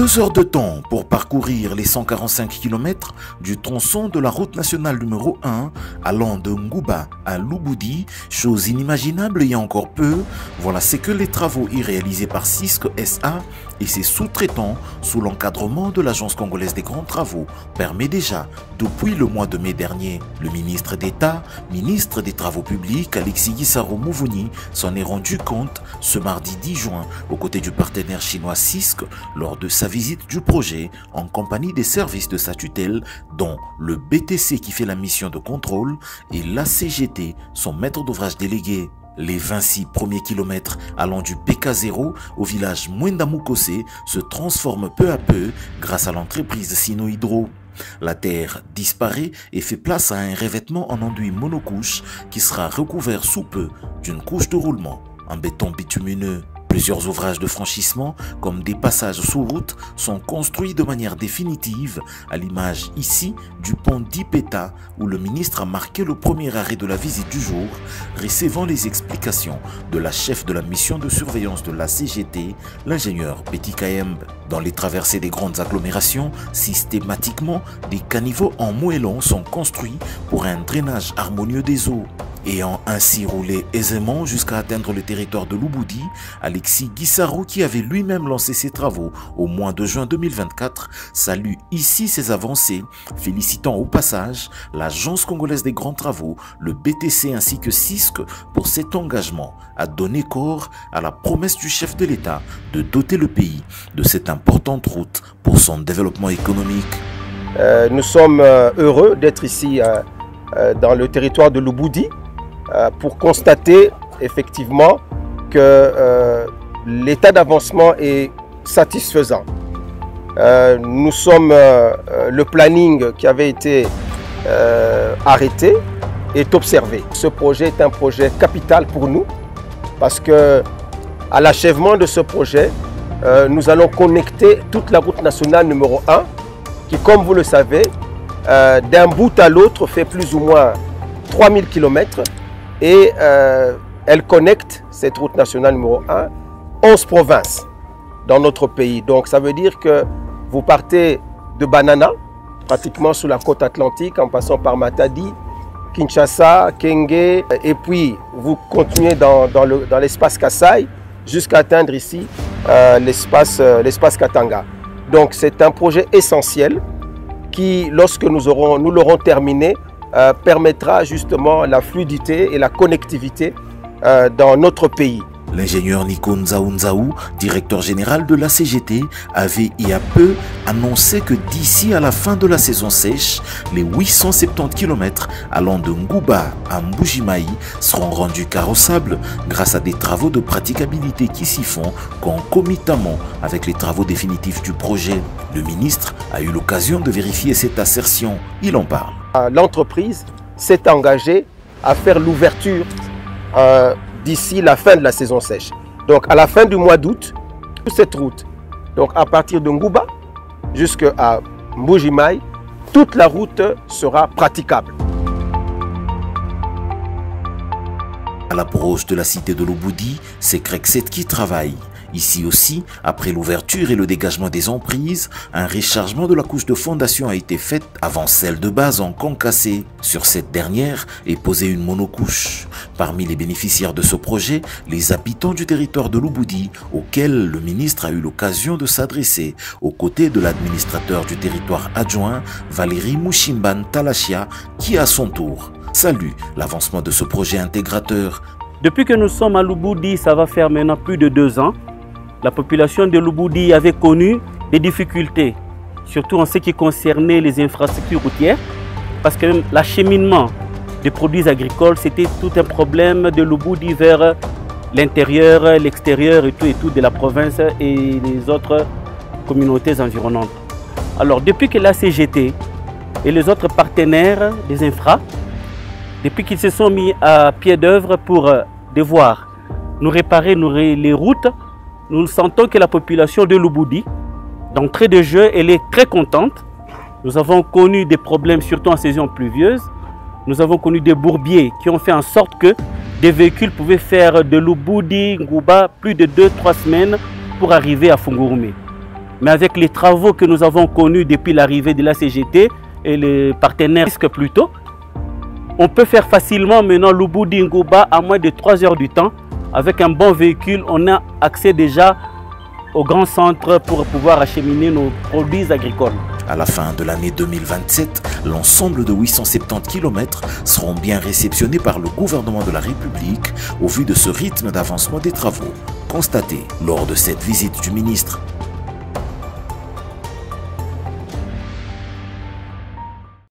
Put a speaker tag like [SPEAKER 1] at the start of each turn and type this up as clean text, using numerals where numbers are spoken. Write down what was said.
[SPEAKER 1] 2 heures de temps pour parcourir les 145 km du tronçon de la route nationale numéro 1 allant de Ngouba à Lubudi, chose inimaginable il y a encore peu. Voilà ce que les travaux réalisés par Cisco SA et ses sous-traitants sous l'encadrement de l'Agence congolaise des grands travaux permet déjà depuis le mois de mai dernier. Le ministre d'État, ministre des Travaux publics, Alexis Gisaro Mouvouni, s'en est rendu compte ce mardi 10 juin aux côtés du partenaire chinois Cisco lors de sa visite du projet en compagnie des services de sa tutelle dont le BTC qui fait la mission de contrôle et la CGT, son maître d'ouvrage délégué. Les 26 premiers kilomètres allant du PK0 au village Mwendamukose se transforment peu à peu grâce à l'entreprise Sino Hydro. La terre disparaît et fait place à un revêtement en enduit monocouche qui sera recouvert sous peu d'une couche de roulement en béton bitumineux. Plusieurs ouvrages de franchissement, comme des passages sous route, sont construits de manière définitive, à l'image ici du pont d'Ipeta, où le ministre a marqué le premier arrêt de la visite du jour, recevant les explications de la chef de la mission de surveillance de la CGT, l'ingénieur Petit Kayembe. Dans les traversées des grandes agglomérations, systématiquement, des caniveaux en moellon sont construits pour un drainage harmonieux des eaux. Ayant ainsi roulé aisément jusqu'à atteindre le territoire de Lubudi, Alexis Gisaro, qui avait lui-même lancé ses travaux au mois de juin 2024, salue ici ses avancées, félicitant au passage l'Agence congolaise des grands travaux, le BTC ainsi que Cisco pour cet engagement à donner corps à la promesse du chef de l'État de doter le pays de cette importante route pour son développement économique.
[SPEAKER 2] Nous sommes heureux d'être ici dans le territoire de Lubudi, pour constater effectivement que l'état d'avancement est satisfaisant. Le planning qui avait été arrêté est observé. Ce projet est un projet capital pour nous parce que à l'achèvement de ce projet, nous allons connecter toute la route nationale numéro 1 qui, comme vous le savez, d'un bout à l'autre fait plus ou moins 3000 km. Et elle connecte, cette route nationale numéro 1, 11 provinces dans notre pays. Donc ça veut dire que vous partez de Banana, pratiquement sous la côte atlantique, en passant par Matadi, Kinshasa, Kenge, et puis vous continuez dans l'espace Kasaï, jusqu'à atteindre ici l'espace Katanga. Donc c'est un projet essentiel qui, lorsque nous l'aurons terminé, permettra justement la fluidité et la connectivité dans notre pays.
[SPEAKER 1] L'ingénieur Nico Nzaou, directeur général de la CGT, avait il y a peu annoncé que d'ici à la fin de la saison sèche, les 870 km allant de Ngouba à Mbujimayi seront rendus carrossables grâce à des travaux de praticabilité qui s'y font concomitamment avec les travaux définitifs du projet. Le ministre a eu l'occasion de vérifier cette assertion. Il en parle.
[SPEAKER 2] L'entreprise s'est engagée à faire l'ouverture d'ici la fin de la saison sèche. Donc à la fin du mois d'août, cette route, donc à partir de Ngouba jusqu'à Mbujimayi, toute la route sera praticable.
[SPEAKER 1] À l'approche de la cité de Lubudi, c'est Crekset qui travaille. Ici aussi, après l'ouverture et le dégagement des emprises, un rechargement de la couche de fondation a été fait avant celle de base en concassé. Sur cette dernière est posée une monocouche. Parmi les bénéficiaires de ce projet, les habitants du territoire de Lubudi, auxquels le ministre a eu l'occasion de s'adresser, aux côtés de l'administrateur du territoire adjoint, Valérie Mouchimban Talachia, qui à son tour salue l'avancement de ce projet intégrateur.
[SPEAKER 3] Depuis que nous sommes à Lubudi, ça va faire maintenant plus de 2 ans. La population de Lubudi avait connu des difficultés, surtout en ce qui concernait les infrastructures routières, parce que l'acheminement des produits agricoles, c'était tout un problème de Lubudi vers l'intérieur, l'extérieur et tout de la province et les autres communautés environnantes. Alors, depuis que la CGT et les autres partenaires des infras, depuis qu'ils se sont mis à pied d'œuvre pour devoir nous réparer les routes, nous sentons que la population de Lubudi, d'entrée de jeu, elle est très contente. Nous avons connu des problèmes, surtout en saison pluvieuse. Nous avons connu des bourbiers qui ont fait en sorte que des véhicules pouvaient faire de Lubudi, Ngouba, plus de 2-3 semaines pour arriver à Fungurume. Mais avec les travaux que nous avons connus depuis l'arrivée de la CGT et les partenaires plutôt, on peut faire facilement maintenant Lubudi-Ngouba à moins de 3 heures du temps. Avec un bon véhicule, on a accès déjà au grand centre pour pouvoir acheminer nos produits agricoles.
[SPEAKER 1] À la fin de l'année 2027, l'ensemble de 870 km seront bien réceptionnés par le gouvernement de la République au vu de ce rythme d'avancement des travaux constaté lors de cette visite du ministre.